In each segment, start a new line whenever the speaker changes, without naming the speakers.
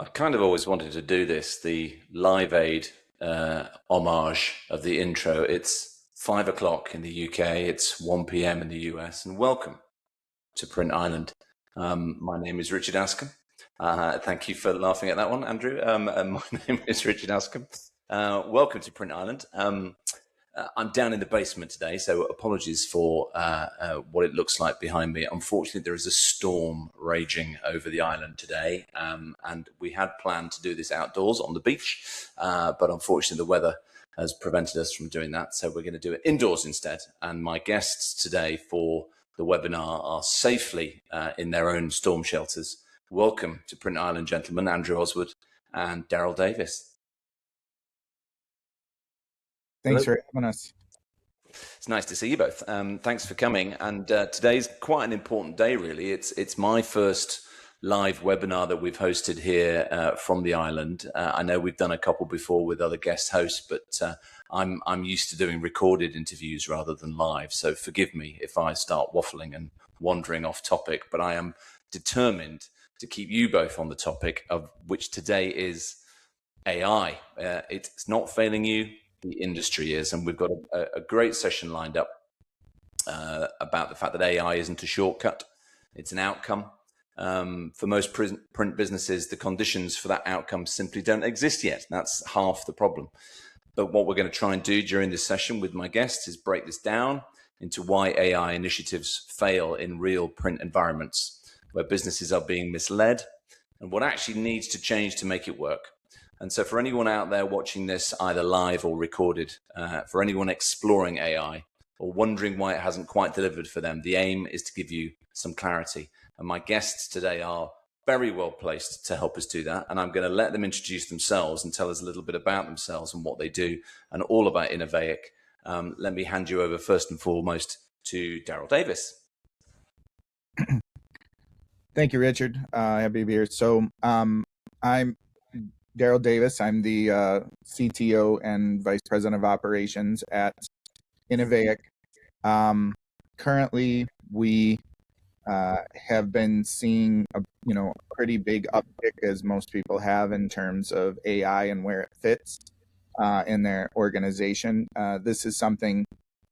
I kind of always wanted to do this, the Live Aid homage of the intro. It's 5 o'clock in the UK, it's 1 p.m. in the US, and welcome to Print Island. My name is Richard Askam. Thank you for laughing at that one, Andrew. And my name is Richard Askam. Welcome to Print Island. I'm down in the basement today, so apologies for what it looks like behind me. Unfortunately, there is a storm raging over the island today, and we had planned to do this outdoors on the beach, but unfortunately the weather has prevented us from doing that, so we're going to do it indoors instead. And my guests today for the webinar are safely in their own storm shelters. Welcome to Print Island, gentlemen, Andrew Oswood and Daryl Davis.
Thanks for having us.
It's nice to see you both. Thanks for coming. And today's quite an important day, really. It's my first live webinar that we've hosted here from the island. I know we've done a couple before with other guest hosts, but I'm used to doing recorded interviews rather than live. So forgive me if I start waffling and wandering off topic, but I am determined to keep you both on the topic of which today is AI. It's not failing you. The industry is, and we've got a great session lined up about the fact that AI isn't a shortcut, it's an outcome. For most print businesses, the conditions for that outcome simply don't exist yet. That's half the problem. But what we're going to try and do during this session with my guests is break this down into why AI initiatives fail in real print environments, where businesses are being misled, and what actually needs to change to make it work. And so for anyone out there watching this, either live or recorded, for anyone exploring AI or wondering why it hasn't quite delivered for them, the aim is to give you some clarity. And my guests today are very well placed to help us do that. And I'm going to let them introduce themselves and tell us a little bit about themselves and what they do and all about Innovaic. Let me hand you over first and foremost to Daryl Davis.
Thank you, Richard. Happy to be here. So I'm Daryl Davis. I'm the CTO and Vice President of Operations at Innovaic. Currently, we have been seeing a pretty big uptick, as most people have, in terms of AI and where it fits in their organization. This is something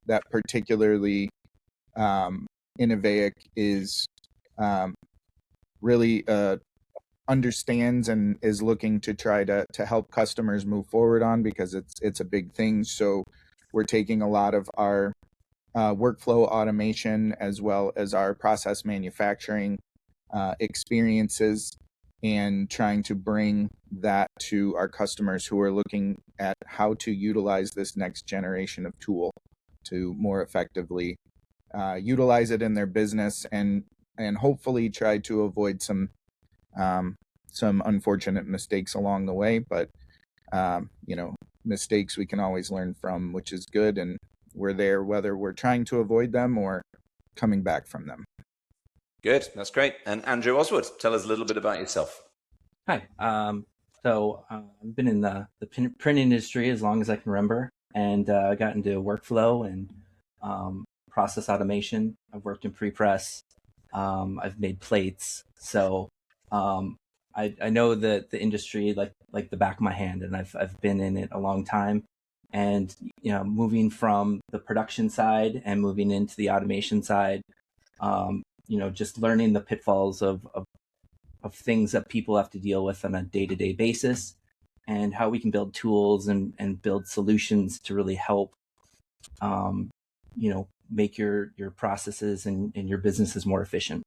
that particularly Innovaic is really understands and is looking to try to help customers move forward on, because it's a big thing. So we're taking a lot of our workflow automation as well as our process manufacturing experiences and trying to bring that to our customers who are looking at how to utilize this next generation of tool to more effectively utilize it in their business and hopefully try to avoid some unfortunate mistakes along the way, but mistakes we can always learn from, which is good, and we're there whether we're trying to avoid them or coming back from them.
Good, that's great. And Andrew Oswood, tell us a little bit about yourself.
Hi, so I've been in the print industry as long as I can remember, and got into workflow and process automation. I've worked in pre-press. I've made plates, so I know the industry like the back of my hand, and I've been in it a long time. And moving from the production side and moving into the automation side, just learning the pitfalls of things that people have to deal with on a day-to-day basis, and how we can build tools and build solutions to really help make your processes and your businesses more efficient.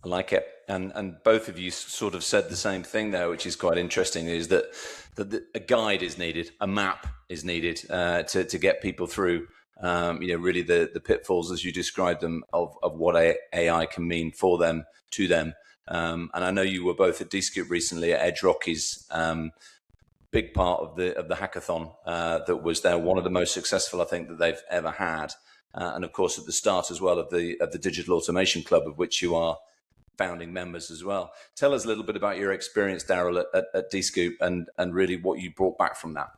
I like it. And both of you sort of said the same thing there, which is quite interesting, is that a guide is needed, a map is needed to get people through, really the pitfalls as you described them of what AI can mean for them, to them. And I know you were both at DScoop recently at Edge Rocky's, big part of the hackathon that was there, one of the most successful I think that they've ever had. And of course at the start as well of the Digital Automation Club, of which you are founding members as well. Tell us a little bit about your experience, Daryl, at DScoop and really what you brought back from that.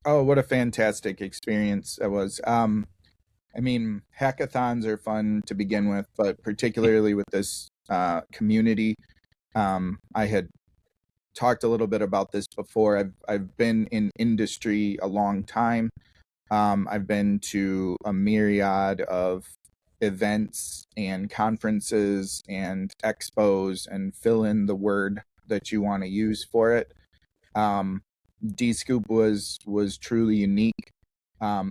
Oh, what a fantastic experience that was. Hackathons are fun to begin with, but particularly with this community, I had talked a little bit about this before. I've been in industry a long time. I've been to a myriad of events and conferences and expos, and fill in the word that you want to use for it. D-Scoop was truly unique.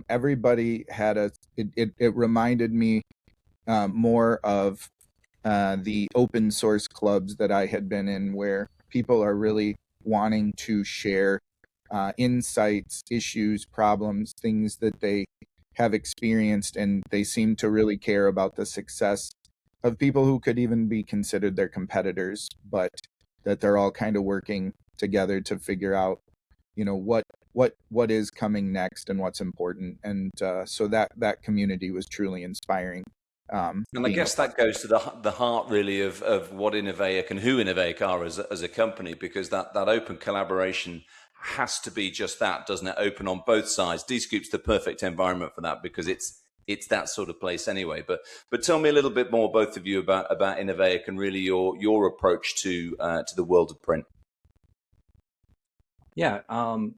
Everybody had it reminded me more of the open source clubs that I had been in, where people are really wanting to share insights, issues, problems, things that they have experienced, and they seem to really care about the success of people who could even be considered their competitors, but that they're all kind of working together to figure out, what is coming next and what's important. And so that community was truly inspiring.
And I guess that goes to the heart really of what Innovaic and who Innovaic are as a company, because that open collaboration has to be just that, doesn't it? Open on both sides. D-Scoop's the perfect environment for that, because it's that sort of place anyway. But tell me a little bit more, both of you, about Innovaic and really your approach to the world of print.
Yeah.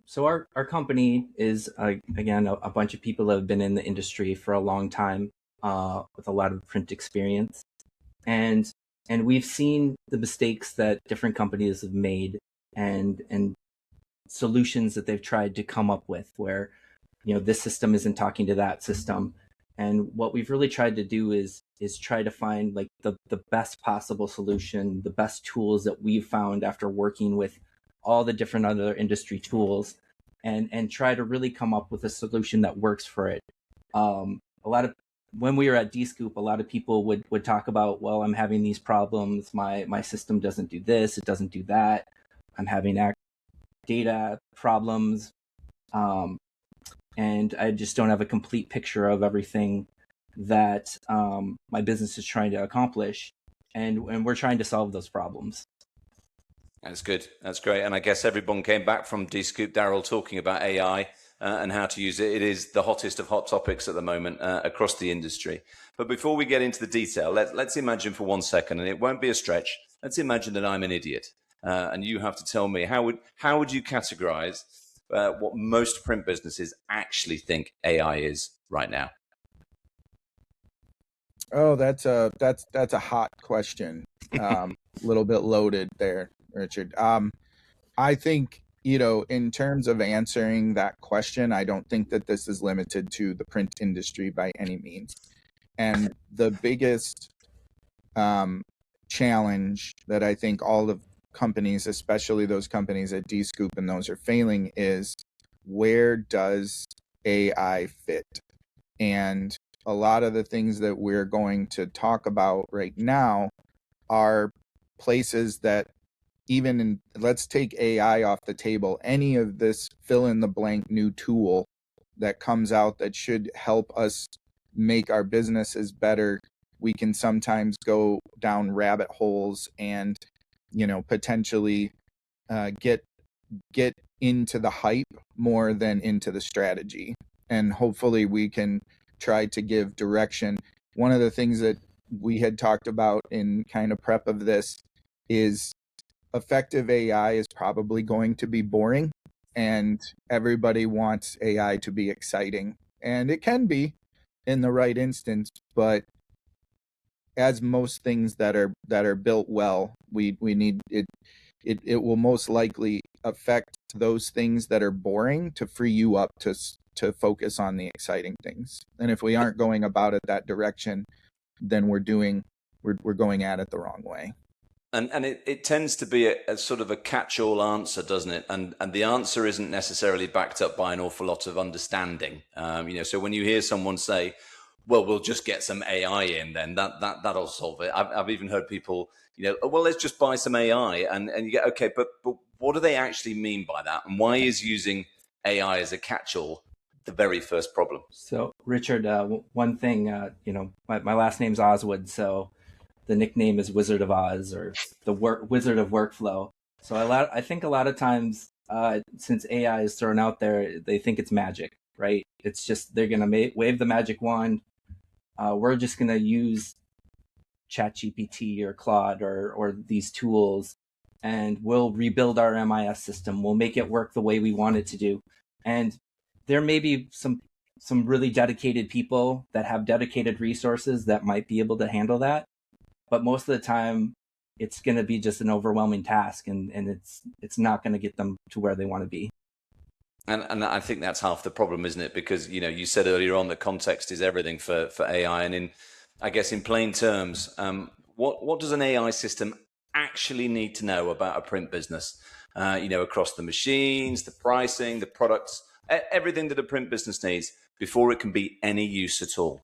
So our company is, again, a bunch of people that have been in the industry for a long time, with a lot of print experience. And we've seen the mistakes that different companies have made, and solutions that they've tried to come up with, where, this system isn't talking to that system. And what we've really tried to do is try to find like the best possible solution, the best tools that we've found after working with all the different other industry tools, and try to really come up with a solution that works for it. When we were at D-Scoop, a lot of people would talk about, well, I'm having these problems. My system doesn't do this. It doesn't do that. I'm having data problems. And I just don't have a complete picture of everything that my business is trying to accomplish. And we're trying to solve those problems.
That's good. That's great. And I guess everyone came back from D-Scoop, Daryl, talking about AI and how to use it. It is the hottest of hot topics at the moment across the industry. But before we get into the detail, let's imagine for 1 second, and it won't be a stretch. Let's imagine that I'm an idiot, and you have to tell me how would you categorize what most print businesses actually think AI is right now?
Oh, that's a hot question. A little bit loaded there, Richard. I think, in terms of answering that question, I don't think that this is limited to the print industry by any means. And the biggest challenge that I think all of companies, especially those companies at D-Scoop and those are failing, is where does AI fit? And a lot of the things that we're going to talk about right now are places that, let's take AI off the table, any of this fill in the blank new tool that comes out that should help us make our businesses better, we can sometimes go down rabbit holes and, potentially get into the hype more than into the strategy. And hopefully we can try to give direction. One of the things that we had talked about in kind of prep of this is effective AI is probably going to be boring, and everybody wants AI to be exciting. And it can be in the right instance, but as most things that are built well, we need it. It will most likely affect those things that are boring to free you up to focus on the exciting things. And if we aren't going about it that direction, then we're going at it the wrong way.
And it tends to be a sort of a catch-all answer, doesn't it? And the answer isn't necessarily backed up by an awful lot of understanding. So when you hear someone say, well, we'll just get some AI in, then that'll solve it. I've even heard people, well, let's just buy some AI, and you get, okay, but what do they actually mean by that? And why is using AI as a catch-all the very first problem?
So, Richard, one thing, my last name's Oswood, so the nickname is Wizard of Oz, or the Wizard of Workflow. So I think a lot of times, since AI is thrown out there, they think it's magic, right? It's just they're gonna wave the magic wand. We're just gonna use ChatGPT or Claude or these tools, and we'll rebuild our MIS system. We'll make it work the way we want it to do. And there may be some really dedicated people that have dedicated resources that might be able to handle that. But most of the time, it's going to be just an overwhelming task, and it's not going to get them to where they want to be.
And I think that's half the problem, isn't it? Because, you said earlier on that context is everything for AI. And I guess in plain terms, what does an AI system actually need to know about a print business? Across the machines, the pricing, the products, everything that a print business needs before it can be any use at all.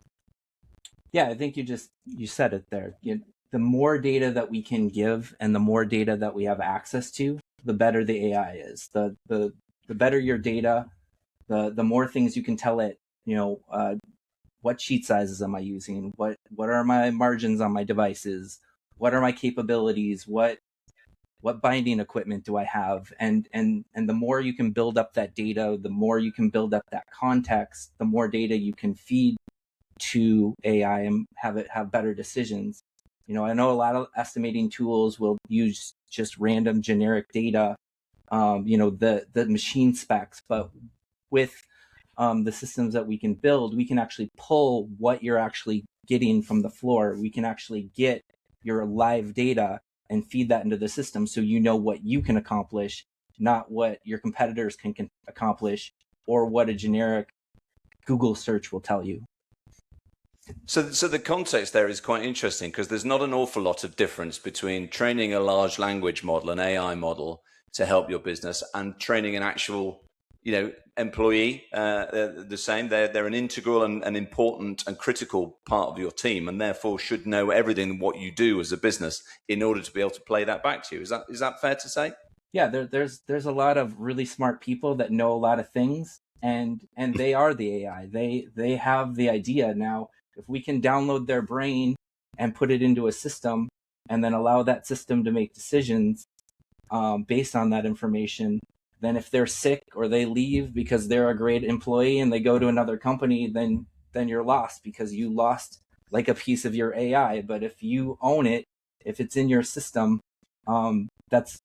Yeah, I think you said it there. The more data that we can give and the more data that we have access to, the better the AI is. The better your data, the more things you can tell it. What sheet sizes am I using? What are my margins on my devices? What are my capabilities? What binding equipment do I have? And the more you can build up that data, the more you can build up that context, the more data you can feed to AI and have it have better decisions. I know a lot of estimating tools will use just random generic data, the machine specs, but with the systems that we can build, we can actually pull what you're actually getting from the floor. We can actually get your live data and feed that into the system so you know what you can accomplish, not what your competitors can accomplish or what a generic Google search will tell you.
So the context there is quite interesting because there's not an awful lot of difference between training a large language model, an AI model, to help your business, and training an actual, employee. The same. They're an integral and important and critical part of your team, and therefore should know everything what you do as a business in order to be able to play that back to you. Is that fair to say?
Yeah, there's a lot of really smart people that know a lot of things, and they are the AI. They have the idea now. If we can download their brain and put it into a system and then allow that system to make decisions based on that information, then if they're sick or they leave because they're a great employee and they go to another company, then you're lost because you lost like a piece of your AI. But if you own it, if it's in your system, that's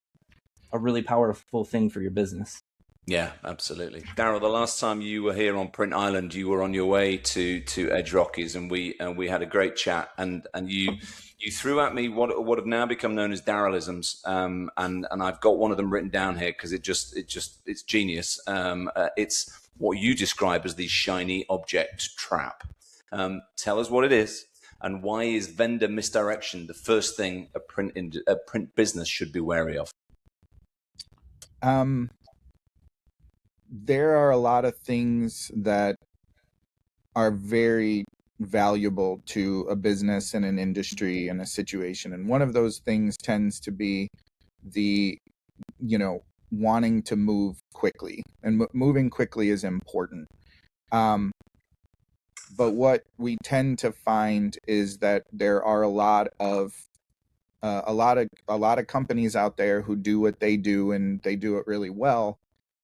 a really powerful thing for your business.
Yeah, absolutely. Daryl, the last time you were here on Print Island, you were on your way to Edge Rockies, and we had a great chat. And you threw at me what have now become known as Darylisms, and I've got one of them written down here because it's genius. It's what you describe as the shiny object trap. Tell us what it is, and why is vendor misdirection the first thing a print business should be wary of?
There are a lot of things that are very valuable to a business and an industry and a situation. And one of those things tends to be the, wanting to move quickly. And moving quickly is important. But what we tend to find is that there are a lot of companies out there who do what they do, and they do it really well.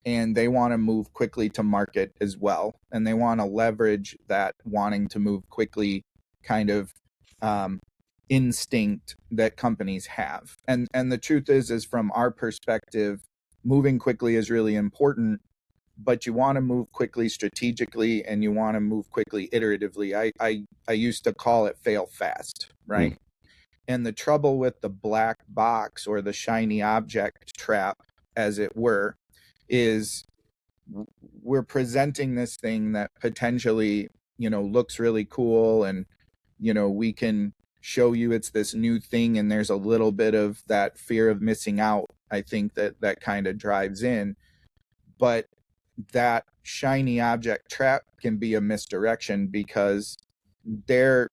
And they want to move quickly to market as well. And they want to leverage that wanting to move quickly kind of instinct that companies have. And the truth is from our perspective, moving quickly is really important, but you want to move quickly strategically, and you want to move quickly iteratively. I used to call it fail fast, right? And the trouble with the black box or the shiny object trap, as it were, is we're presenting this thing that potentially, looks really cool, and, we can show you it's this new thing, and there's a little bit of that fear of missing out. I think that kind of drives in, but that shiny object trap can be a misdirection because they're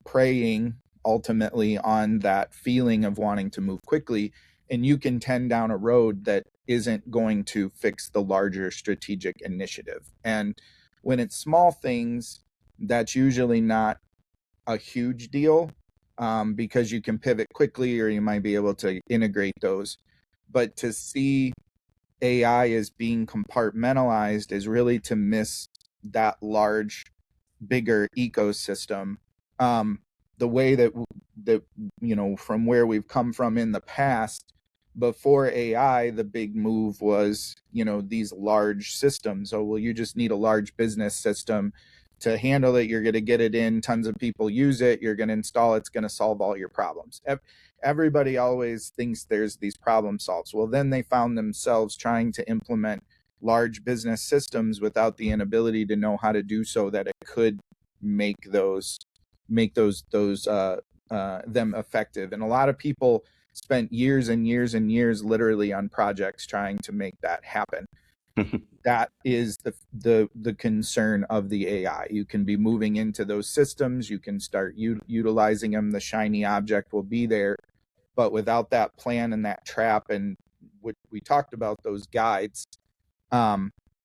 preying ultimately on that feeling of wanting to move quickly, and you can tend down a road that isn't going to fix the larger strategic initiative. And when it's small things, that's usually not a huge deal, because you can pivot quickly, or you might be able to integrate those. But to see AI as being compartmentalized is really to miss that large, bigger ecosystem. the way that from where we've come from in the past, before AI, the big move was, these large systems. Oh, well, you just need a large business system to handle it. You're going to get it in, tons of people use it, you're going to install it, it's going to solve all your problems. Everybody always thinks there's these problem solves. Well, then they found themselves trying to implement large business systems without the inability to know how to do so that it could make those them effective. And a lot of people spent years and years and years literally on projects trying to make that happen. That is the concern of the AI. You can be moving into those systems, you can start utilizing them, the shiny object will be there, but without that plan and that trap and what we talked about, those guides,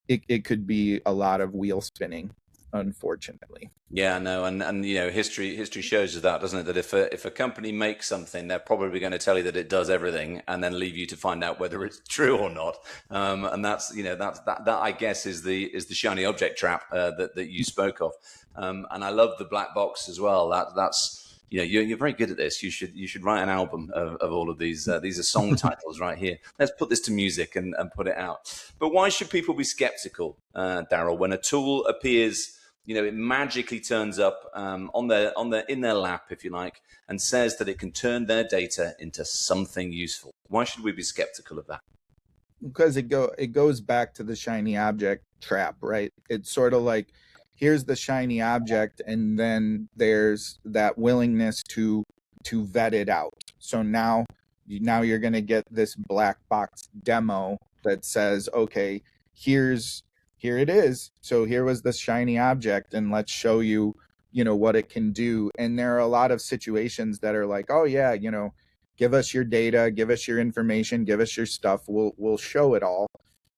it could be a lot of wheel spinning, unfortunately.
Yeah, no, and history shows us that, doesn't it? That if a company makes something, they're probably going to tell you that it does everything, and then leave you to find out whether it's true or not. And that's that I guess is the shiny object trap that you spoke of. And I love the black box as well. That's you're very good at this. You should write an album of all of these. These are song titles right here. Let's put this to music and put it out. But why should people be skeptical, Daryl, when a tool appears? It magically turns up in their lap, if you like, and says that it can turn their data into something useful. Why should we be skeptical of that?
Because it goes back to the shiny object trap, right? It's sort of like, here's the shiny object, and then there's that willingness to vet it out. So now you're going to get this black box demo that says, okay, here it is. So here was the shiny object, and let's show you, what it can do. And there are a lot of situations that are like, oh yeah, give us your data, give us your information, give us your stuff. We'll show it all.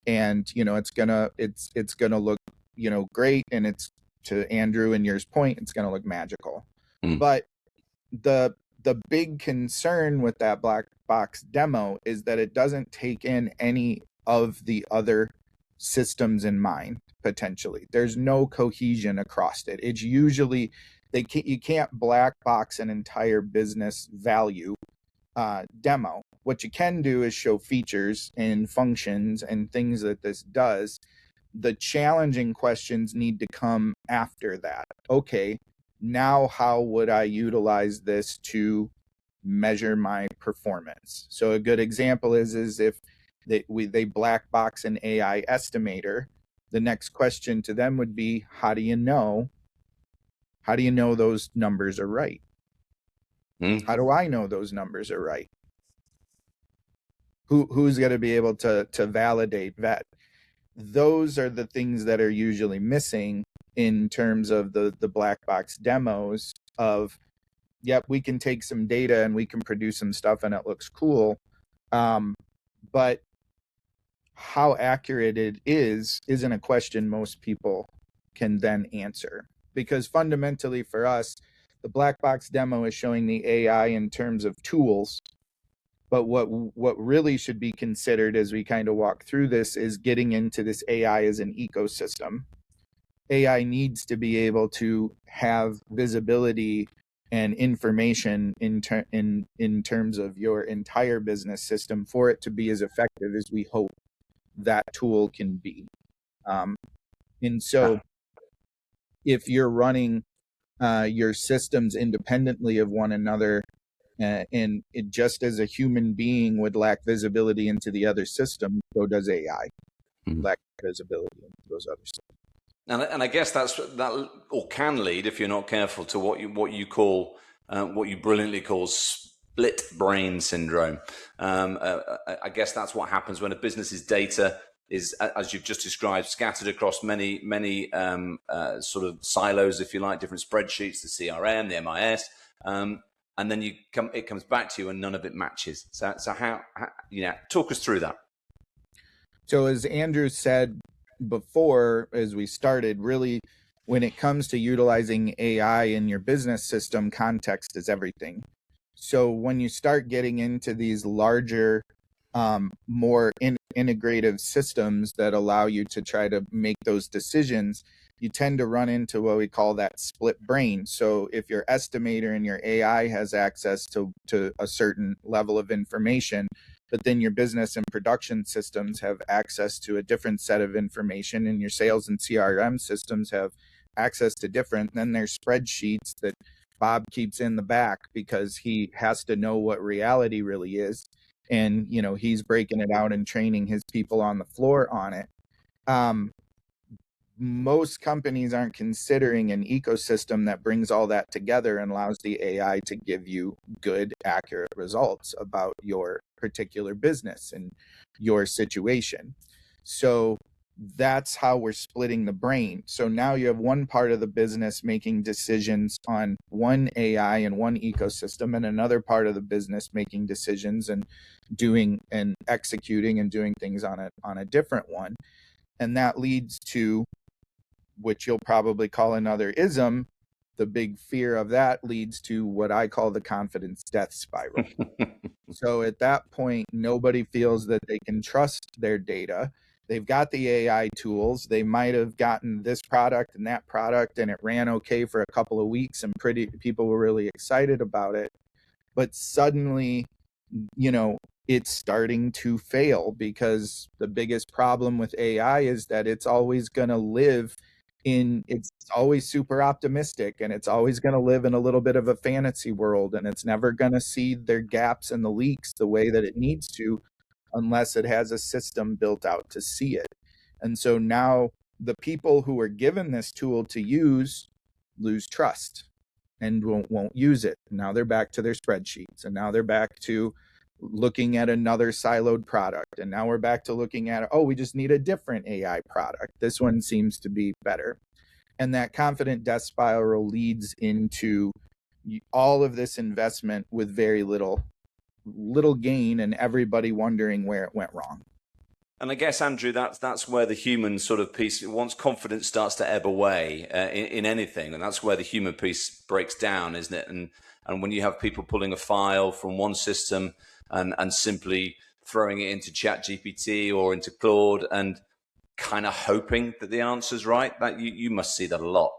And, it's gonna look, great. And it's, to Andrew and yours point, it's gonna look magical. But the big concern with that black box demo is that it doesn't take in any of the other systems in mind. Potentially there's no cohesion across it. It's usually you can't black box an entire business value demo. What you can do is show features and functions and things that this does. The challenging questions need to come after that. Okay, now how would I utilize this to measure my performance? So a good example is if they black box an AI estimator, the next question to them would be, how do you know those numbers are right? How do I know those numbers are right? Who's going to be able to vet? Those are the things that are usually missing in terms of the black box demos of, yep, we can take some data and we can produce some stuff and it looks cool. But how accurate it isn't a question most people can then answer. Because fundamentally for us, the black box demo is showing the AI in terms of tools. But what really should be considered as we kind of walk through this is getting into this AI as an ecosystem. AI needs to be able to have visibility and information in terms of your entire business system for it to be as effective as we hope that tool can be. And so if you're running your systems independently of one another, and it just as a human being would lack visibility into the other system, so does AI lack visibility into those other systems.
And I guess that or can lead, if you're not careful, to what you brilliantly call split brain syndrome. I guess that's what happens when a business's data is, as you've just described, scattered across many sort of silos, if you like, different spreadsheets, the CRM, the MIS, and then it comes back to you and none of it matches. So how talk us through that.
So as Andrew said before, as we started, really, when it comes to utilizing AI in your business system, context is everything. So when you start getting into these larger, more integrative systems that allow you to try to make those decisions, you tend to run into what we call that split brain. So if your estimator and your AI has access to a certain level of information, but then your business and production systems have access to a different set of information, and your sales and CRM systems have access to different, then there's spreadsheets that Bob keeps in the back because he has to know what reality really is. And, he's breaking it out and training his people on the floor on it. Most companies aren't considering an ecosystem that brings all that together and allows the AI to give you good, accurate results about your particular business and your situation. So that's how we're splitting the brain. So now you have one part of the business making decisions on one AI and one ecosystem, and another part of the business making decisions and doing and executing and doing things on a different one. And that leads to, which you'll probably call another ism, the big fear of that leads to what I call the confidence death spiral. So at that point, nobody feels that they can trust their data. They've got the AI tools. They might have gotten this product and that product, and it ran okay for a couple of weeks, and people were really excited about it. But suddenly, it's starting to fail, because the biggest problem with AI is that it's always going to live it's always super optimistic, and it's always going to live in a little bit of a fantasy world, and it's never going to see their gaps and the leaks the way that it needs to, unless it has a system built out to see it. And so now the people who are given this tool to use lose trust and won't use it. Now they're back to their spreadsheets, and now they're back to looking at another siloed product, and now we're back to looking at, we just need a different AI product. This one seems to be better. And that confident death spiral leads into all of this investment with very little gain, and everybody wondering where it went wrong.
And I guess, Andrew, that's where the human sort of piece, once confidence starts to ebb away in anything, and that's where the human piece breaks down, isn't it? And when you have people pulling a file from one system and simply throwing it into ChatGPT or into Claude and kind of hoping that the answer's right, that you must see that a lot.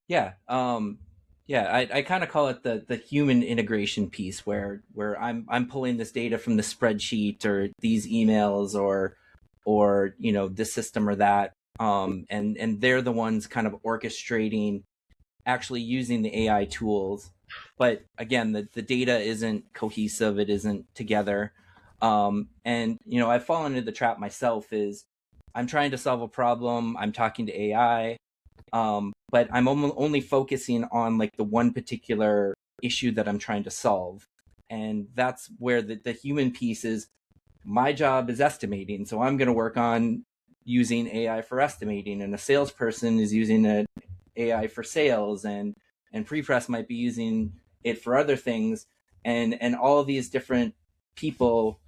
Yeah. I kind of call it the human integration piece, where I'm pulling this data from the spreadsheet or these emails or this system or that, and they're the ones kind of orchestrating, actually using the AI tools. But again, the data isn't cohesive, it isn't together, and I've fallen into the trap myself. Is I'm trying to solve a problem, I'm talking to AI, but I'm only focusing on like the one particular issue that I'm trying to solve. And that's where the human piece is. My job is estimating, so I'm going to work on using AI for estimating, and a salesperson is using an AI for sales, and pre-press might be using it for other things, and all of these different people,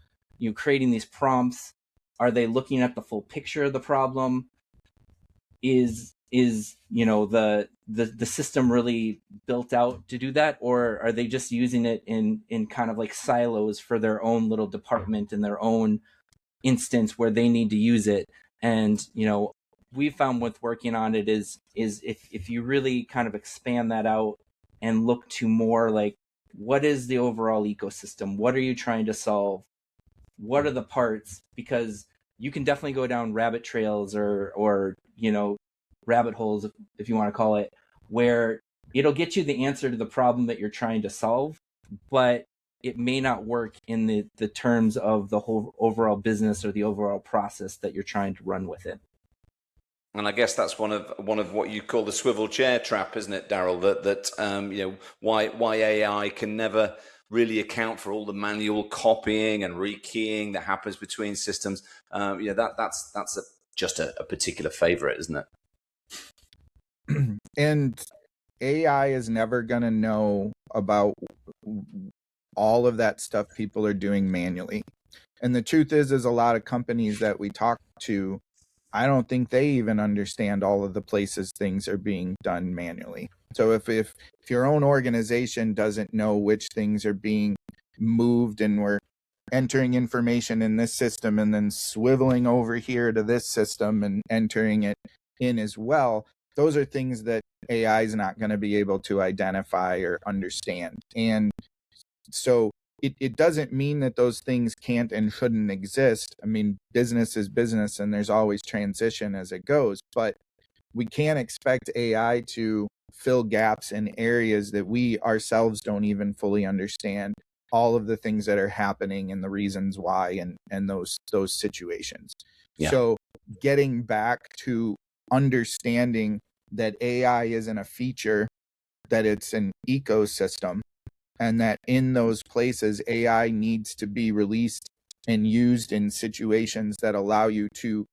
creating these prompts. Are they looking at the full picture of the problem? Is the system really built out to do that, or are they just using it in kind of like silos for their own little department in their own instance where they need to use it? And we found with working on it is if you really kind of expand that out and look to more like, what is the overall ecosystem, what are you trying to solve, what are the parts? Because you can definitely go down rabbit trails or rabbit holes, if you want to call it, where it'll get you the answer to the problem that you're trying to solve, but it may not work in the terms of the whole overall business or the overall process that you're trying to run with it.
And I guess that's one of what you call the swivel chair trap, isn't it, Daryl? That why AI can never really account for all the manual copying and rekeying that happens between systems. That's just a particular favorite, isn't it?
And AI is never going to know about all of that stuff people are doing manually. And the truth is a lot of companies that we talk to, I don't think they even understand all of the places things are being done manually. So if your own organization doesn't know which things are being moved, and we're entering information in this system and then swiveling over here to this system and entering it, in as well, those are things that AI is not going to be able to identify or understand. And so it doesn't mean that those things can't and shouldn't exist. I mean, business is business and there's always transition as it goes, but we can't expect AI to fill gaps in areas that we ourselves don't even fully understand all of the things that are happening and the reasons why and those situations.
Yeah.
So getting back to understanding that AI isn't a feature, that it's an ecosystem, and that in those places AI needs to be released and used in situations that allow you to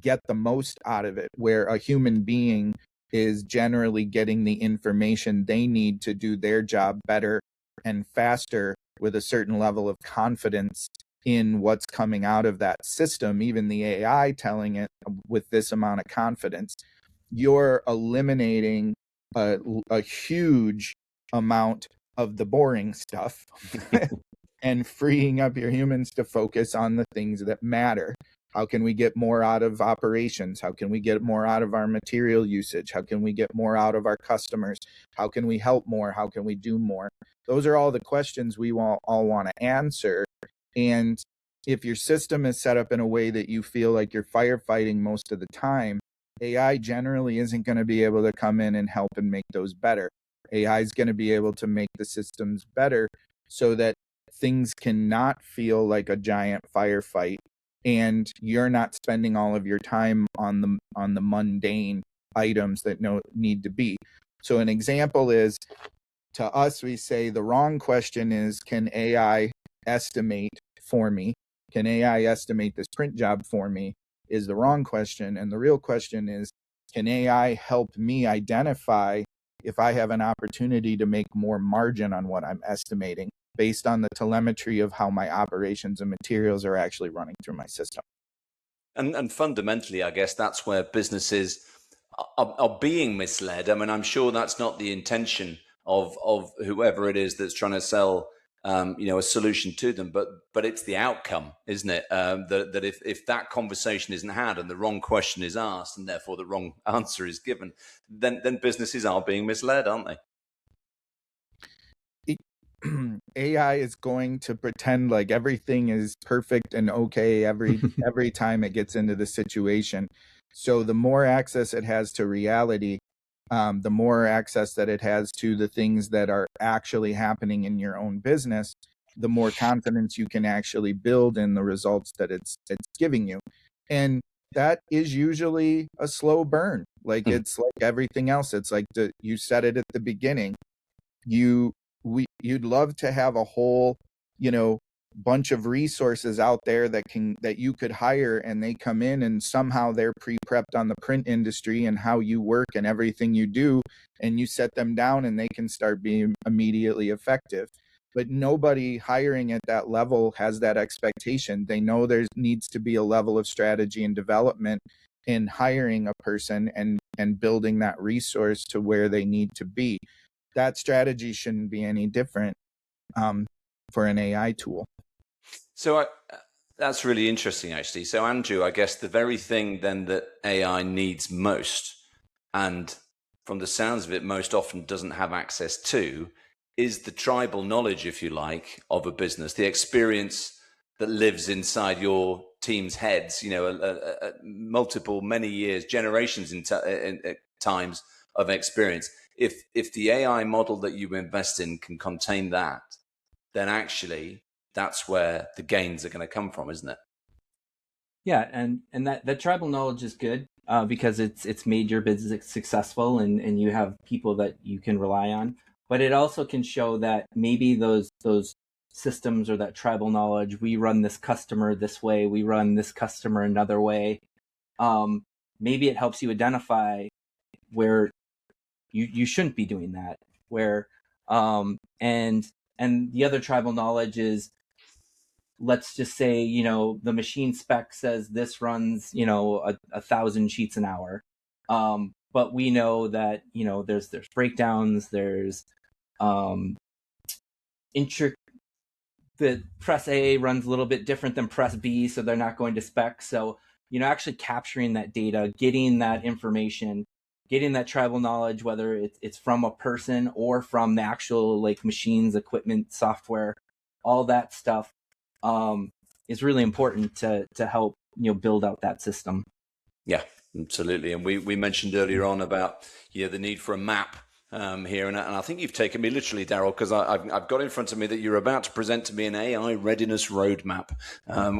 get the most out of it, where a human being is generally getting the information they need to do their job better and faster with a certain level of confidence in what's coming out of that system, even the AI telling it with this amount of confidence. You're eliminating a huge amount of the boring stuff and freeing up your humans to focus on the things that matter. How can we get more out of operations? How can we get more out of our material usage? How can we get more out of our customers? How can we help more? How can we do more? Those are all the questions we all want to answer. And if your system is set up in a way that you feel like you're firefighting most of the time, AI generally isn't going to be able to come in and help and make those better. AI is going to be able to make the systems better so that things cannot feel like a giant firefight and you're not spending all of your time on the mundane items that need to be. So an example is, to us, we say the wrong question is, can AI estimate for me? Can AI estimate this print job for me? Is the wrong question. And the real question is, can AI help me identify if I have an opportunity to make more margin on what I'm estimating based on the telemetry of how my operations and materials are actually running through my system?
And fundamentally, I guess that's where businesses are being misled. I mean, I'm sure that's not the intention of whoever it is that's trying to sell a solution to them, but it's the outcome, isn't it? That if that conversation isn't had and the wrong question is asked and therefore the wrong answer is given, then businesses are being misled, aren't they?
AI is going to pretend like everything is perfect and okay every time it gets into the situation. So the more access it has to reality, the more access that it has to the things that are actually happening in your own business, the more confidence you can actually build in the results that it's giving you. And that is usually a slow burn. Like it's like everything else. It's like you said it at the beginning. You'd love to have a whole, bunch of resources out there that you could hire, and they come in and somehow they're pre-prepped on the print industry and how you work and everything you do, and you set them down and they can start being immediately effective. But nobody hiring at that level has that expectation. They know there needs to be a level of strategy and development in hiring a person and building that resource to where they need to be. That strategy shouldn't be any different for an AI tool.
So that's really interesting, actually. So Andrew, I guess the very thing then that AI needs most, and from the sounds of it, most often doesn't have access to, is the tribal knowledge, if you like, of a business, the experience that lives inside your team's heads, multiple, many years, generations in times of experience. If the AI model that you invest in can contain that, then actually that's where the gains are going to come from, isn't it?
Yeah, and that tribal knowledge is good because it's made your business successful and you have people that you can rely on. But it also can show that maybe those systems or that tribal knowledge, we run this customer this way, we run this customer another way. Maybe it helps you identify where you shouldn't be doing that. Where and the other tribal knowledge is, let's just say, the machine spec says this runs, 1,000 sheets an hour. But we know that, there's breakdowns, there's the press A runs a little bit different than press B, so they're not going to spec. So actually capturing that data, getting that information, getting that tribal knowledge, whether it's from a person or from the actual like machines, equipment, software, all that stuff is really important to help build out that system.
Yeah, absolutely. And we mentioned earlier on about the need for a map here, and I think you've taken me literally, Daryl, because I've got in front of me that you're about to present to me an AI readiness roadmap,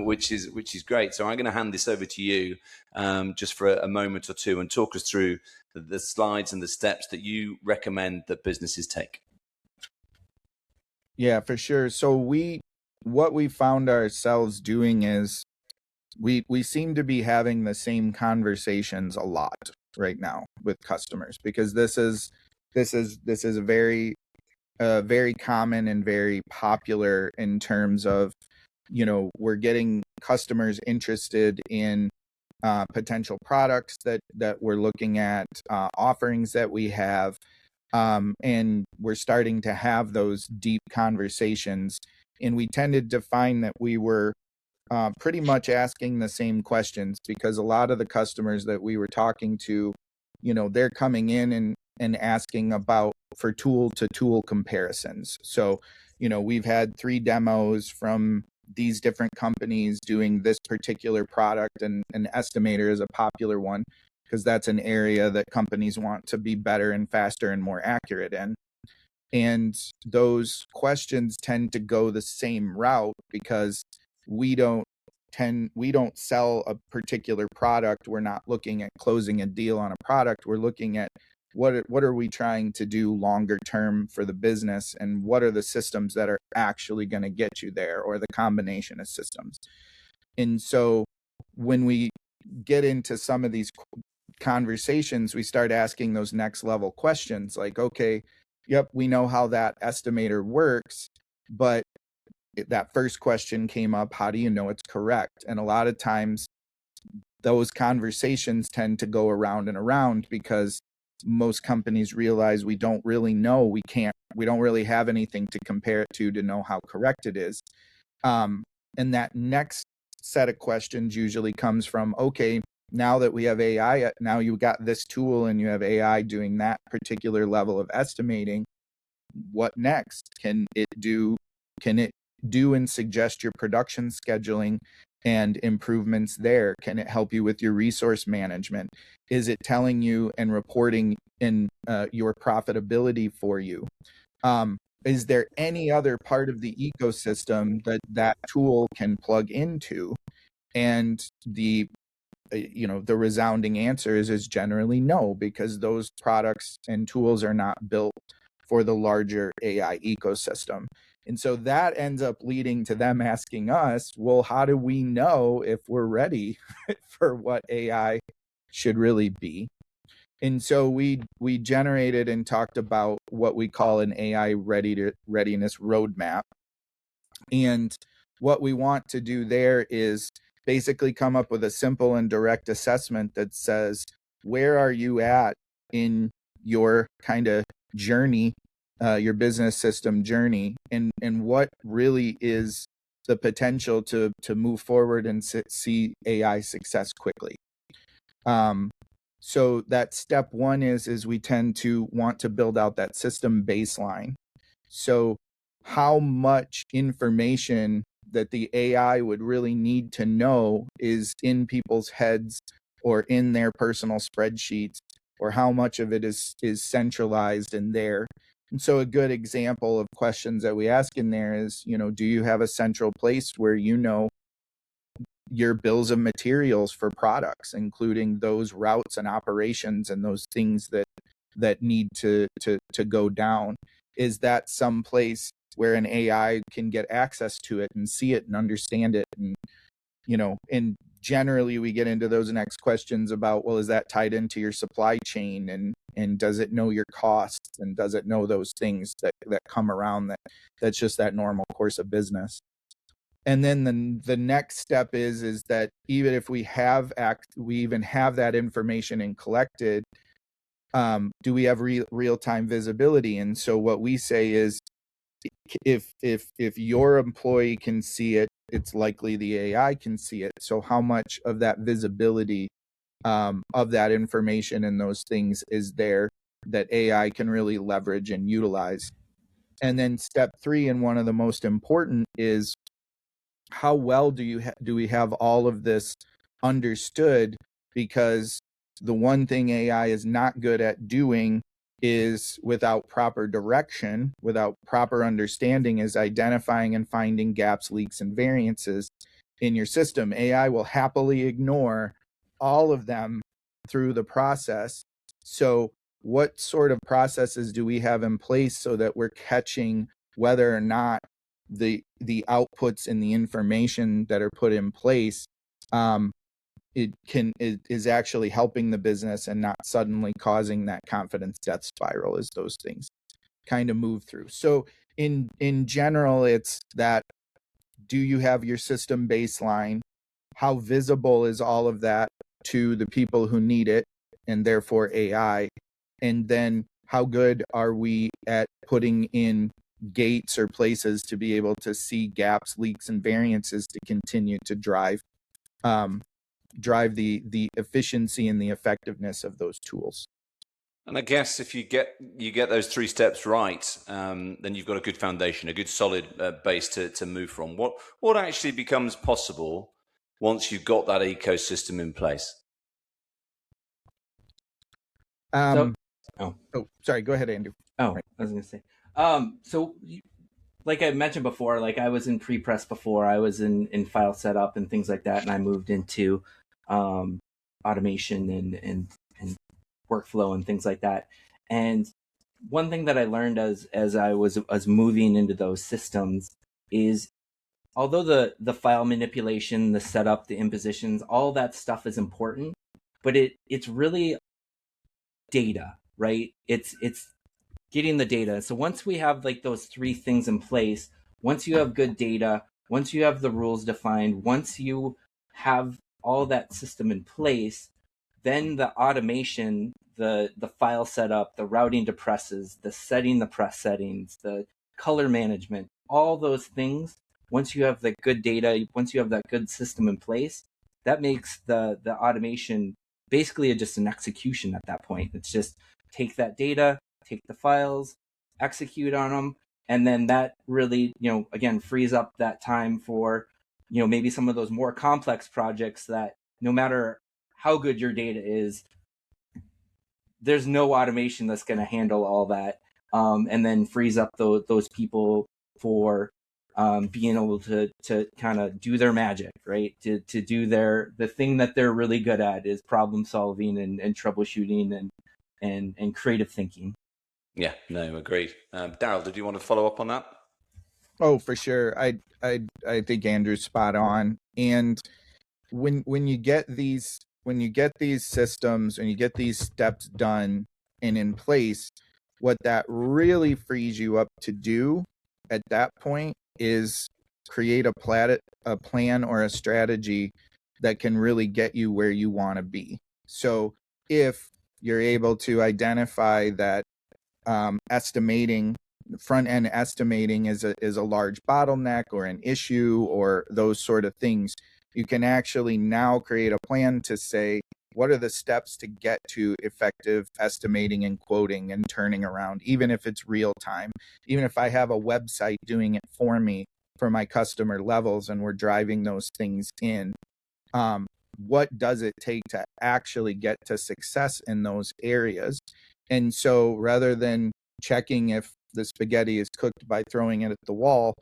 which is great. So I'm going to hand this over to you just for a moment or two and talk us through the slides and the steps that you recommend that businesses take.
Yeah, for sure. So what we found ourselves doing is we seem to be having the same conversations a lot right now with customers, because this is a very common and very popular in terms of, we're getting customers interested in potential products that we're looking at, offerings that we have, and we're starting to have those deep conversations. And we tended to find that we were pretty much asking the same questions, because a lot of the customers that we were talking to, they're coming in and asking about for tool to tool comparisons. So, we've had 3 demos from these different companies doing this particular product, and an estimator is a popular one because that's an area that companies want to be better and faster and more accurate in. And those questions tend to go the same route, because we don't sell a particular product. We're not looking at closing a deal on a product. We're looking at what are we trying to do longer term for the business, and what are the systems that are actually going to get you there, or the combination of systems. And so when we get into some of these conversations, we start asking those next level questions like, okay, yep, we know how that estimator works, but that first question came up, how do you know it's correct? And a lot of times those conversations tend to go around and around, because most companies realize we don't really know, we don't really have anything to compare it to know how correct it is. And that next set of questions usually comes from, okay, now that we have AI, now you got this tool and you have AI doing that particular level of estimating, what next? Can it do and suggest your production scheduling and improvements there? Can it help you with your resource management? Is it telling you and reporting in your profitability for you? Is there any other part of the ecosystem that tool can plug into? And the resounding answer is generally no, because those products and tools are not built for the larger AI ecosystem. And so that ends up leading to them asking us, well, how do we know if we're ready for what AI should really be? And so we generated and talked about what we call an AI readiness roadmap. And what we want to do there is basically come up with a simple and direct assessment that says, where are you at in your kind of journey, your business system journey, and what really is the potential to move forward and see AI success quickly. So that step one is we tend to want to build out that system baseline. So how much information that the AI would really need to know is in people's heads or in their personal spreadsheets, or how much of it is centralized in there. And so a good example of questions that we ask in there is, do you have a central place where your bills of materials for products, including those routes and operations and those things that need to go down? Is that some place where an AI can get access to it and see it and understand it? And generally we get into those next questions about, well, is that tied into your supply chain, and does it know your costs, and does it know those things that come around that's just that normal course of business? And then the next step is that even if we even have that information and collected, do we have real-time visibility? And so what we say is, if your employee can see it, it's likely the AI can see it. So how much of that visibility of that information and those things is there that AI can really leverage and utilize? And then step 3, and one of the most important, is how well do we have all of this understood? Because the one thing AI is not good at doing is, without proper direction, without proper understanding, is identifying and finding gaps, leaks, and variances in your system. AI will happily ignore all of them through the process. So what sort of processes do we have in place so that we're catching whether or not the outputs and the information that are put in place is actually helping the business and not suddenly causing that confidence death spiral as those things kind of move through? So in general, it's that, do you have your system baseline? How visible is all of that to the people who need it, and therefore AI? And then how good are we at putting in gates or places to be able to see gaps, leaks, and variances to continue to drive the efficiency and the effectiveness of those tools?
And I guess if you get those 3 steps right, then you've got a good foundation, a good solid base to move from. What actually becomes possible once you've got that ecosystem in place?
Sorry, go ahead, Andrew.
I was going to say, like I mentioned before, like I was in pre-press before, I was in file setup and things like that, and I moved into automation and workflow and things like that. And one thing that I learned as I was moving into those systems is, although the file manipulation, the setup, the impositions, all that stuff is important, but it's really data, right? It's getting the data. So once we have like those 3 things in place, once you have good data, once you have the rules defined, once you have all that system in place, then the automation, the file setup, the routing to presses, the setting the press settings, the color management, all those things, once you have the good data, once you have that good system in place, that makes the automation basically just an execution at that point. It's just take that data, take the files, execute on them, and then that really, again, frees up that time for, maybe some of those more complex projects that no matter how good your data is, there's no automation that's going to handle all that, and then frees up those people for being able to kind of do their magic, right? To do the thing that they're really good at is problem solving and troubleshooting and creative thinking.
Yeah, no, agreed. Daryl, did you want to follow up on that?
Oh, for sure. I think Andrew's spot on. And when you get these systems and you get these steps done and in place, what that really frees you up to do at that point is create a plan or a strategy that can really get you where you want to be. So if you're able to identify that front end estimating is a large bottleneck or an issue or those sort of things, you can actually now create a plan to say, what are the steps to get to effective estimating and quoting and turning around, even if it's real time, even if I have a website doing it for me for my customer levels and we're driving those things in. What does it take to actually get to success in those areas? And so rather than checking if the spaghetti is cooked by throwing it at the wall,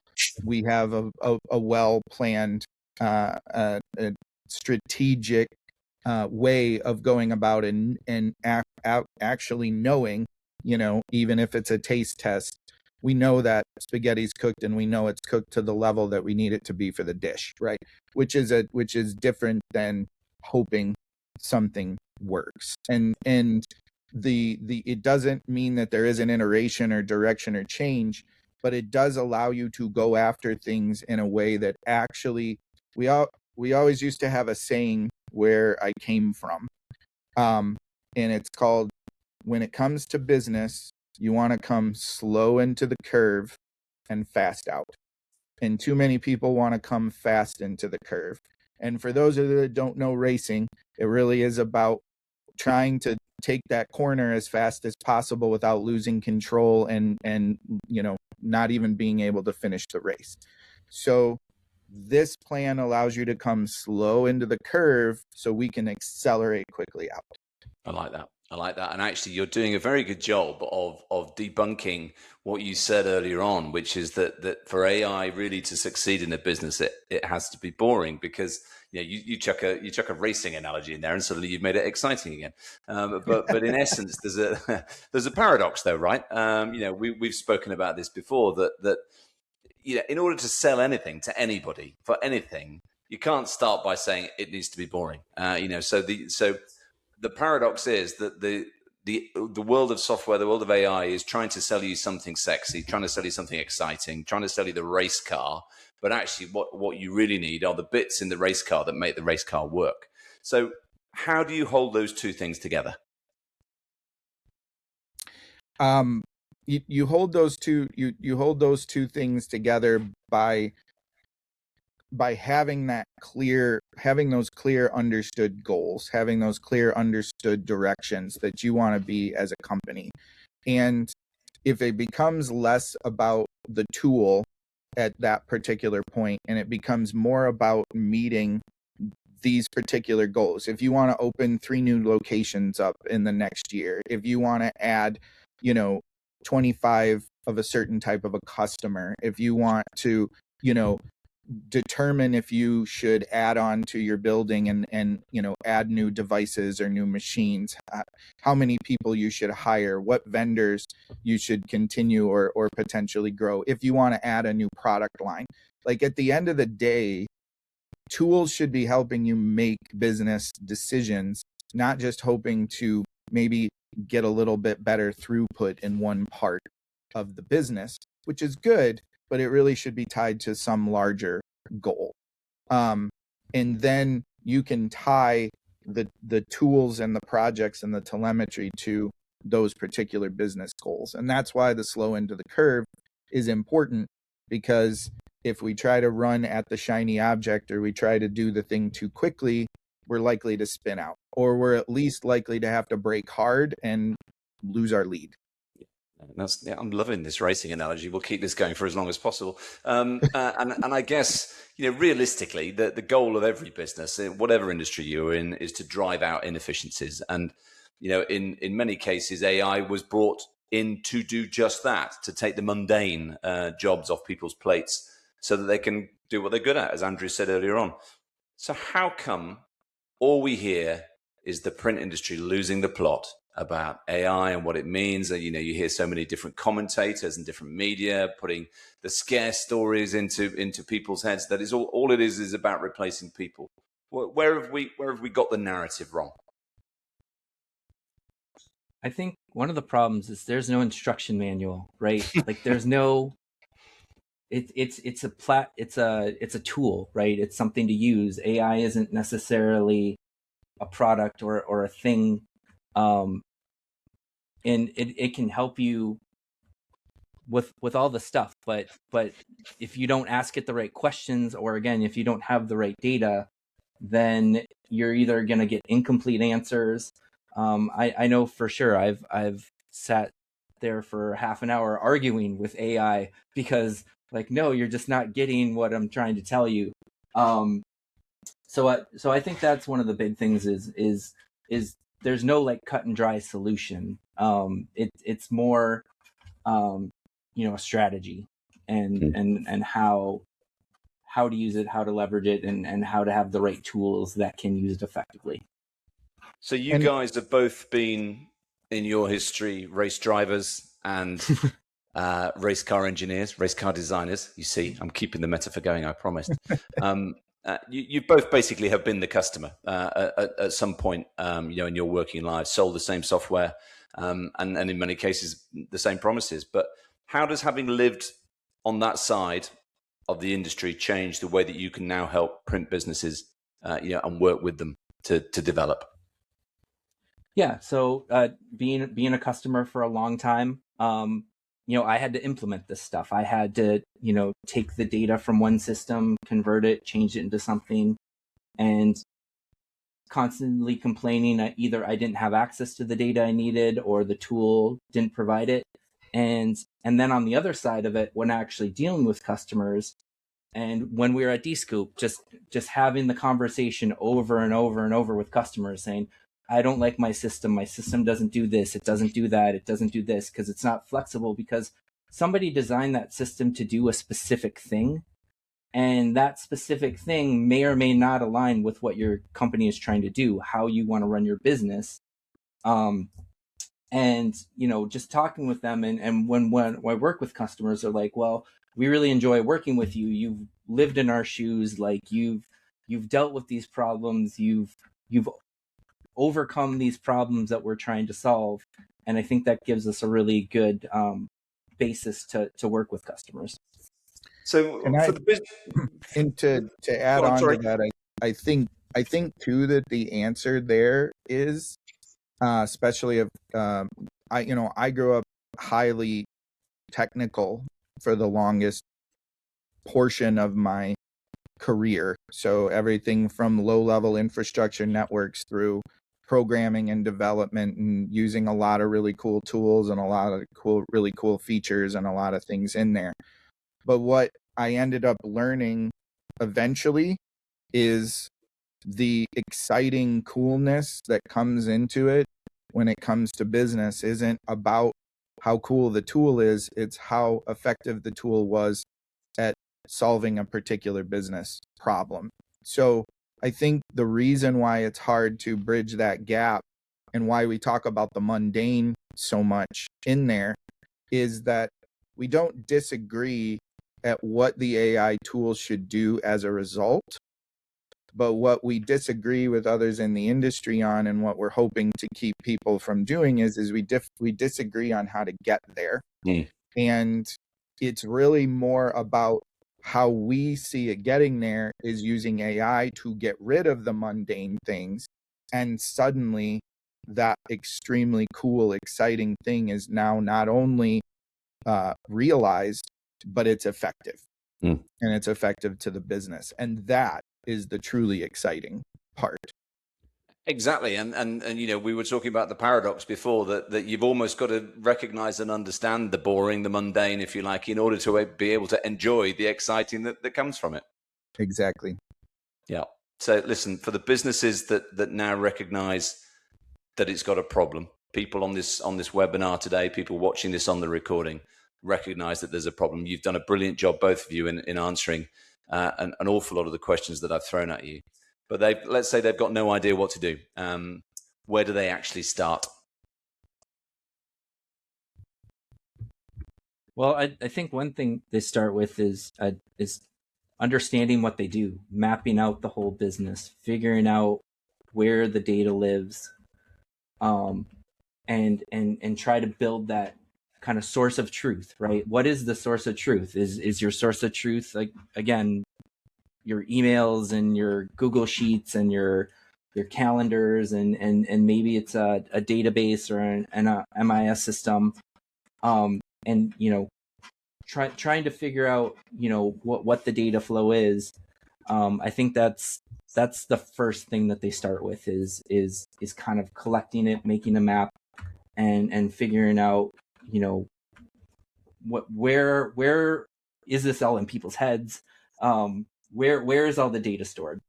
we have a well-planned, strategic way of going about and actually knowing, even if it's a taste test, we know that spaghetti's cooked and we know it's cooked to the level that we need it to be for the dish, right? Which is different than hoping something works. And it doesn't mean that there isn't iteration or direction or change, but it does allow you to go after things in a way that actually, we always used to have a saying where I came from, and it's called, when it comes to business, you want to come slow into the curve and fast out. and too many people want to come fast into the curve. And for those of you that don't know racing, it really is about trying to take that corner as fast as possible without losing control and not even being able to finish the race. So this plan allows you to come slow into the curve so we can accelerate quickly out.
I like that. I like that. And actually, you're doing a very good job of debunking what you said earlier on, which is that for AI really to succeed in a business, it has to be boring, because you chuck a racing analogy in there and suddenly you've made it exciting again. But in essence, there's a paradox though, right? We've spoken about this before, that in order to sell anything to anybody for anything, you can't start by saying it needs to be boring. So the paradox is that the world of software, the world of AI, is trying to sell you something sexy, trying to sell you something exciting, trying to sell you the race car. But actually, what you really need are the bits in the race car that make the race car work. So how do you hold those two things together?
You hold those two things together by having those clear understood goals, having those clear understood directions that you want to be as a company. And if it becomes less about the tool at that particular point and it becomes more about meeting these particular goals, if you want to open 3 new locations up in the next year, if you want to add 25 of a certain type of a customer, if you want to determine if you should add on to your building and add new devices or new machines, how many people you should hire, what vendors you should continue or potentially grow, if you want to add a new product line. Like, at the end of the day, tools should be helping you make business decisions, not just hoping to maybe get a little bit better throughput in one part of the business, which is good, but it really should be tied to some larger goal. And then you can tie the tools and the projects and the telemetry to those particular business goals. And that's why the slow end of the curve is important, because if we try to run at the shiny object, or we try to do the thing too quickly, we're likely to spin out, or we're at least likely to have to brake hard and lose our lead.
I'm loving this racing analogy. We'll keep this going for as long as possible. And I guess, realistically, the goal of every business, whatever industry you're in, is to drive out inefficiencies. And, in many cases, AI was brought in to do just that, to take the mundane jobs off people's plates so that they can do what they're good at, as Andrew said earlier on. So how come all we hear is the print industry losing the plot about AI and what it means? You hear so many different commentators and different media putting the scare stories into people's heads that is all it is about replacing people. Where have we got the narrative wrong?
I think one of the problems is there's no instruction manual, right? Like, there's no. It's a tool, right? It's something to use. AI isn't necessarily a product or a thing. And it can help you with all the stuff, but if you don't ask it the right questions, or again, if you don't have the right data, then you're either going to get incomplete answers. I know for sure I've sat there for half an hour arguing with AI because, like, no, you're just not getting what I'm trying to tell you. So I think that's one of the big things is there's no like cut and dry solution. It's more, a strategy and how to use it, how to leverage it, and how to have the right tools that can use it effectively.
So you guys have both been, in your history, race drivers and race car engineers, race car designers. You see, I'm keeping the metaphor going, I promised. You both basically have been the customer at some point, in your working lives, sold the same software, and in many cases the same promises. But how does having lived on that side of the industry change the way that you can now help print businesses, and work with them to develop?
Yeah. So being a customer for a long time, I had to implement this stuff. I had to, take the data from one system, convert it, change it into something, and constantly complaining that either I didn't have access to the data I needed or the tool didn't provide it. And then on the other side of it, when actually dealing with customers, and when we were at DScoop, just having the conversation over and over and over with customers saying, I don't like my system doesn't do this, it doesn't do that, it doesn't do this, because it's not flexible, because somebody designed that system to do a specific thing, and that specific thing may or may not align with what your company is trying to do, how you want to run your business. And just talking with them, and when I work with customers, they're like, well, we really enjoy working with you, you've lived in our shoes, like you've dealt with these problems, you've overcome these problems that we're trying to solve. And I think that gives us a really good basis to work with customers.
So for the business,
and to add on to that, I think too that the answer there is, especially if I grew up highly technical for the longest portion of my career. So everything from low-level infrastructure networks through programming and development, and using a lot of really cool tools and a lot of really cool features and a lot of things in there. But what I ended up learning eventually is the exciting coolness that comes into it when it comes to business isn't about how cool the tool is, it's how effective the tool was at solving a particular business problem. So I think the reason why it's hard to bridge that gap and why we talk about the mundane so much in there is that we don't disagree at what the AI tools should do as a result, but what we disagree with others in the industry on, and what we're hoping to keep people from doing, is we disagree on how to get there. And it's really more about how we see it getting there is using AI to get rid of the mundane things, and suddenly that extremely cool, exciting thing is now not only realized, but it's effective. And it's effective to the business, and that is the truly exciting part.
Exactly. And we were talking about the paradox before, that you've almost got to recognize and understand the boring, the mundane, if you like, in order to be able to enjoy the exciting that comes from it.
Exactly.
Yeah. So listen, for the businesses that now recognize that it's got a problem, people on this webinar today, people watching this on the recording, recognize that there's a problem. You've done a brilliant job, both of you, in answering an awful lot of the questions that I've thrown at you. But let's say they've got no idea what to do. Where do they actually start?
Well, I think one thing they start with is understanding what they do, mapping out the whole business, figuring out where the data lives, and try to build that kind of source of truth, right? What is the source of truth? Is your source of truth, like, again, your emails and your Google Sheets and your calendars, and maybe it's a database or an MIS system, and trying to figure out what the data flow is. I think that's the first thing that they start with is kind of collecting it, making a map, and figuring out where is this all in people's heads, where is all the data stored.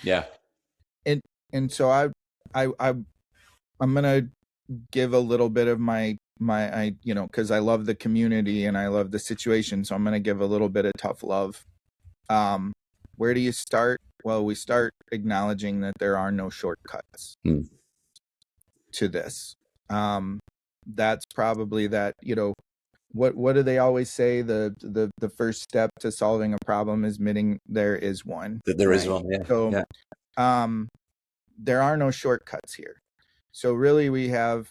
Yeah.
And so I'm gonna give a little bit of my because I love the community and I love the situation, so I'm gonna give a little bit of tough love. Where do you start? Well, we start acknowledging that there are no shortcuts to this. That's probably that, what do they always say? The first step to solving a problem is admitting there is one.
That there is one, yeah.
So there are no shortcuts here. So really we have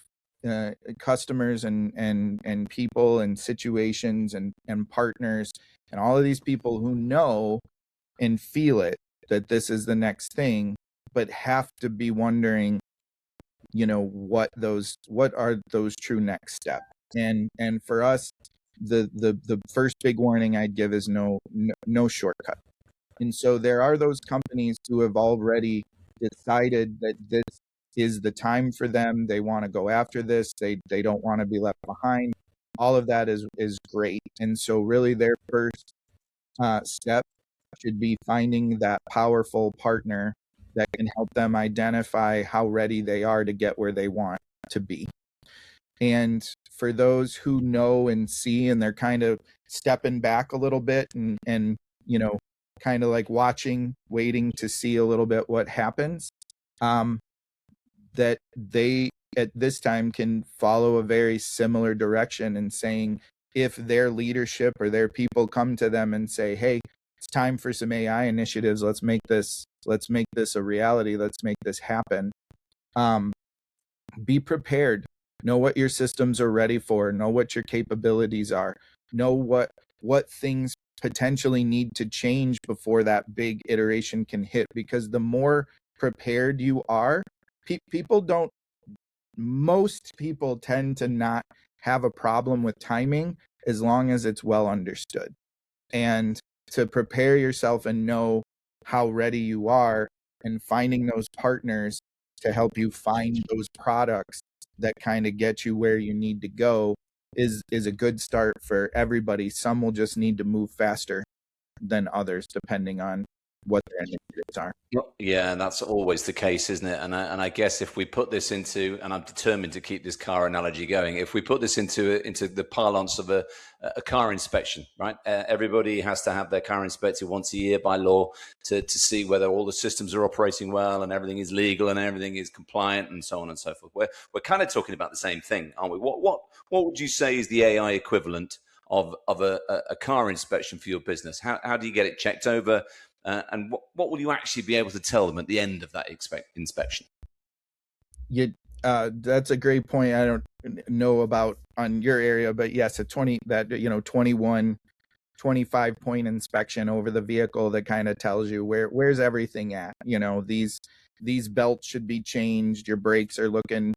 customers and people and situations and partners and all of these people who know and feel it, that this is the next thing, but have to be wondering, what are those true next steps. And for us, the first big warning I'd give is no shortcut. And so there are those companies who have already decided that this is the time for them. They want to go after this. They don't want to be left behind. All of that is great. And so really their first step should be finding that powerful partner that can help them identify how ready they are to get where they want to be. And for those who know and see, and they're kind of stepping back a little bit and you know, kind of like waiting to see a little bit what happens, that they at this time can follow a very similar direction and saying, if their leadership or their people come to them and say, hey, it's time for some AI initiatives, let's make this a reality, let's make this happen. Be prepared. Know what your systems are ready for. Know what your capabilities are. Know what things potentially need to change before that big iteration can hit. Because the more prepared you are, most people tend to not have a problem with timing as long as it's well understood. And to prepare yourself and know how ready you are, and finding those partners to help you find those products that kind of get you where you need to go is a good start for everybody. Some will just need to move faster than others depending on what their initiatives are.
Yeah, that's always the case, isn't it? And I guess if we put this into, and I'm determined to keep this car analogy going, if we put this into the parlance of a car inspection, right? Everybody has to have their car inspected once a year by law to see whether all the systems are operating well and everything is legal and everything is compliant and so on and so forth. We're kind of talking about the same thing, aren't we? What would you say is the AI equivalent of a car inspection for your business? How do you get it checked over? And what will you actually be able to tell them at the end of that inspection?
That's a great point. I don't know about on your area, but yes, 21, 25 point inspection over the vehicle that kind of tells you where's everything at. These belts should be changed. Your brakes are looking,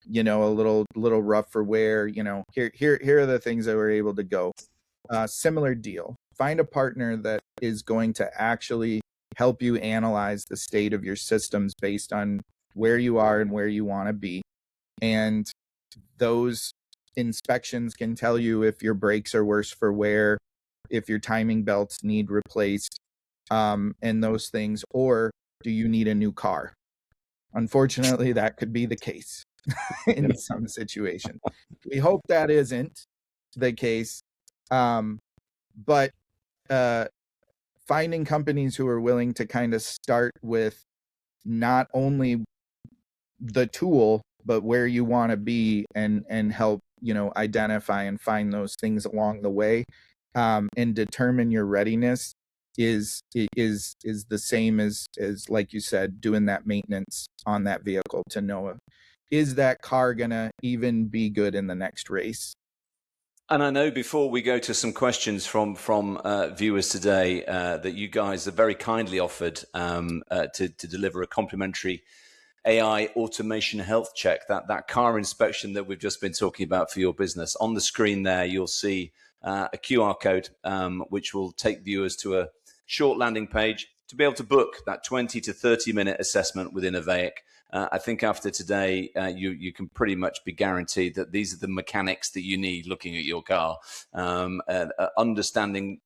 a little rough for wear. Here are the things that we're able to go. Similar deal. Find a partner that is going to actually help you analyze the state of your systems based on where you are and where you want to be. And those inspections can tell you if your brakes are worse for wear, if your timing belts need replaced, and those things, or do you need a new car? Unfortunately, that could be the case in some situations. We hope that isn't the case. But finding companies who are willing to kind of start with not only the tool, but where you want to be and help, identify and find those things along the way, and determine your readiness is the same as like you said, doing that maintenance on that vehicle to know, is that car gonna even be good in the next race?
And I know before we go to some questions from viewers today, that you guys have very kindly offered to deliver a complimentary AI automation health check, that car inspection that we've just been talking about for your business. On the screen there, you'll see a QR code, which will take viewers to a short landing page to be able to book that 20 to 30 minute assessment with Innovaic. I think after today, you can pretty much be guaranteed that these are the mechanics that you need looking at your car, understanding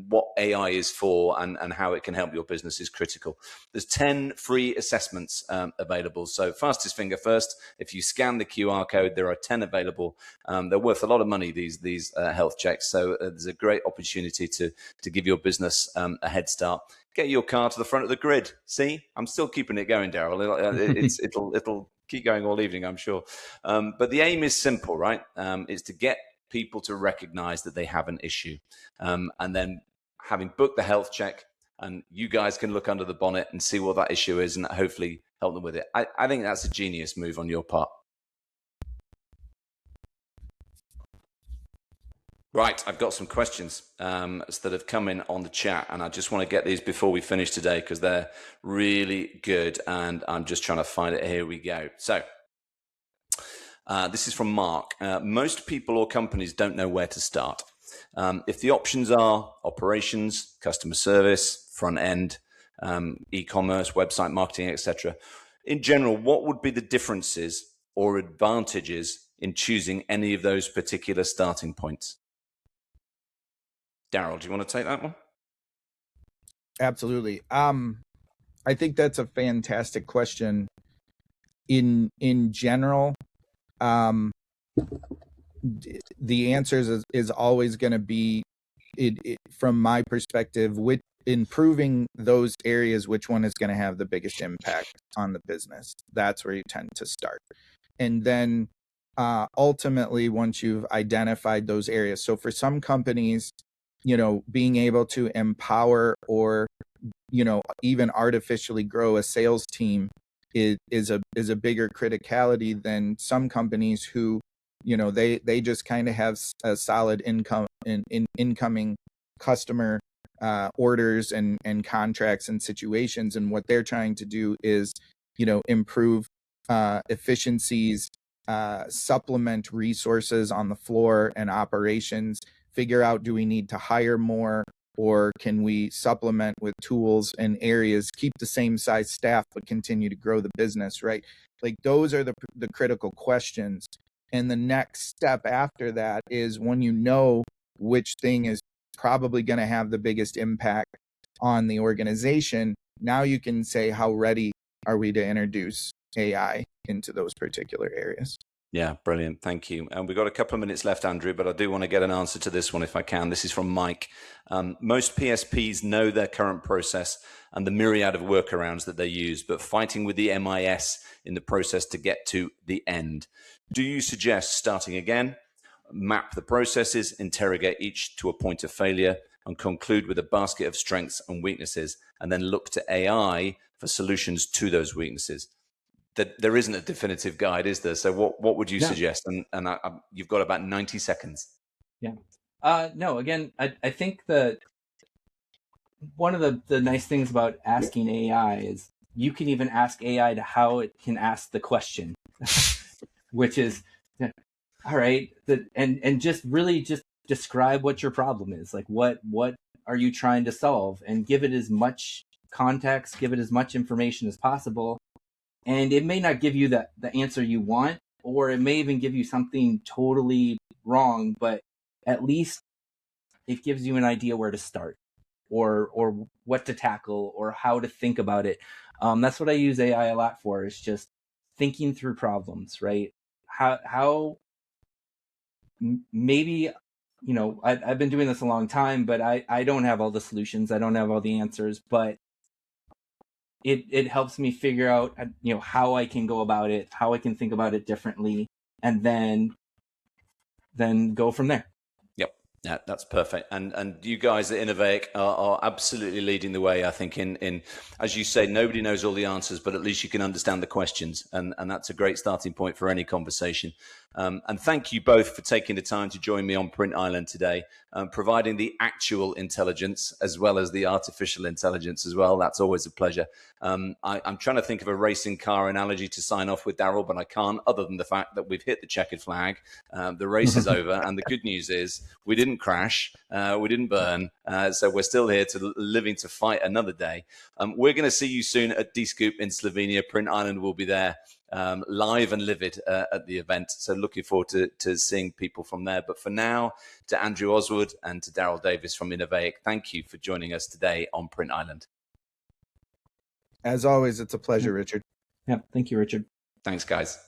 what AI is for and how it can help your business is critical. There's 10 free assessments available. So fastest finger first. If you scan the QR code, there are 10 available. They're worth a lot of money, these health checks. So there's a great opportunity to give your business a head start. Get your car to the front of the grid. See, I'm still keeping it going, Daryl. It'll keep going all evening, I'm sure. But the aim is simple, right? It's to get people to recognize that they have an issue. And then having booked the health check, and you guys can look under the bonnet and see what that issue is and hopefully help them with it. I think that's a genius move on your part. Right, I've got some questions that have come in on the chat, and I just want to get these before we finish today because they're really good, and I'm just trying to find it. Here we go. So This is from Mark. Most people or companies don't know where to start. If the options are operations, customer service, front end, e-commerce, website marketing, etc., in general, what would be the differences or advantages in choosing any of those particular starting points? Daryl, do you want to take that one?
Absolutely. I think that's a fantastic question. In general, the answer is always going to be, from my perspective, with improving those areas, which one is going to have the biggest impact on the business. That's where you tend to start. And then ultimately, once you've identified those areas, so for some companies, being able to empower or, even artificially grow a sales team is a bigger criticality than some companies who, they just kind of have a solid income in incoming customer orders and contracts and situations. And what they're trying to do is, improve efficiencies, supplement resources on the floor and operations, figure out, do we need to hire more, or can we supplement with tools and areas, keep the same size staff, but continue to grow the business, right? Like, those are the critical questions. And the next step after that is, when you know which thing is probably going to have the biggest impact on the organization, now you can say, how ready are we to introduce AI into those particular areas?
Yeah, brilliant. Thank you. And we've got a couple of minutes left, Andrew, but I do want to get an answer to this one if I can. This is from Mike. Most PSPs know their current process and the myriad of workarounds that they use, but fighting with the MIS in the process to get to the end. Do you suggest starting again, map the processes, interrogate each to a point of failure, and conclude with a basket of strengths and weaknesses, and then look to AI for solutions to those weaknesses? That there isn't a definitive guide, is there? So what would you suggest? And you've got about 90 seconds.
Yeah. No, again, I think that one of the nice things about asking AI is you can even ask AI to how it can ask the question, which is, all right, and just really just describe what your problem is. Like, what are you trying to solve? And give it as much context, give it as much information as possible. And it may not give you the answer you want, or it may even give you something totally wrong, but at least it gives you an idea where to start, or what to tackle, or how to think about it. That's what I use AI a lot for, is just thinking through problems, right? How maybe, I've been doing this a long time, but I don't have all the solutions. I don't have all the answers, but it helps me figure out, how I can go about it, how I can think about it differently, and then go from there.
Yep. Yeah, that's perfect. And you guys at Innovaic are absolutely leading the way, I think, in, as you say, nobody knows all the answers, but at least you can understand the questions. And that's a great starting point for any conversation. And thank you both for taking the time to join me on Print Island today, providing the actual intelligence as well as the artificial intelligence as well. That's always a pleasure. I'm trying to think of a racing car analogy to sign off with, Daryl, but I can't, other than the fact that we've hit the checkered flag. The race is over. And the good news is we didn't crash. We didn't burn. So we're still here living to fight another day. We're going to see you soon at D-Scoop in Slovenia. Print Island will be there, live and livid at the event. So looking forward to seeing people from there. But for now, to Andrew Oswood and to Daryl Davis from Innovaic, thank you for joining us today on Print Island.
As always, it's a pleasure, Richard.
Yeah, thank you, Richard.
Thanks, guys.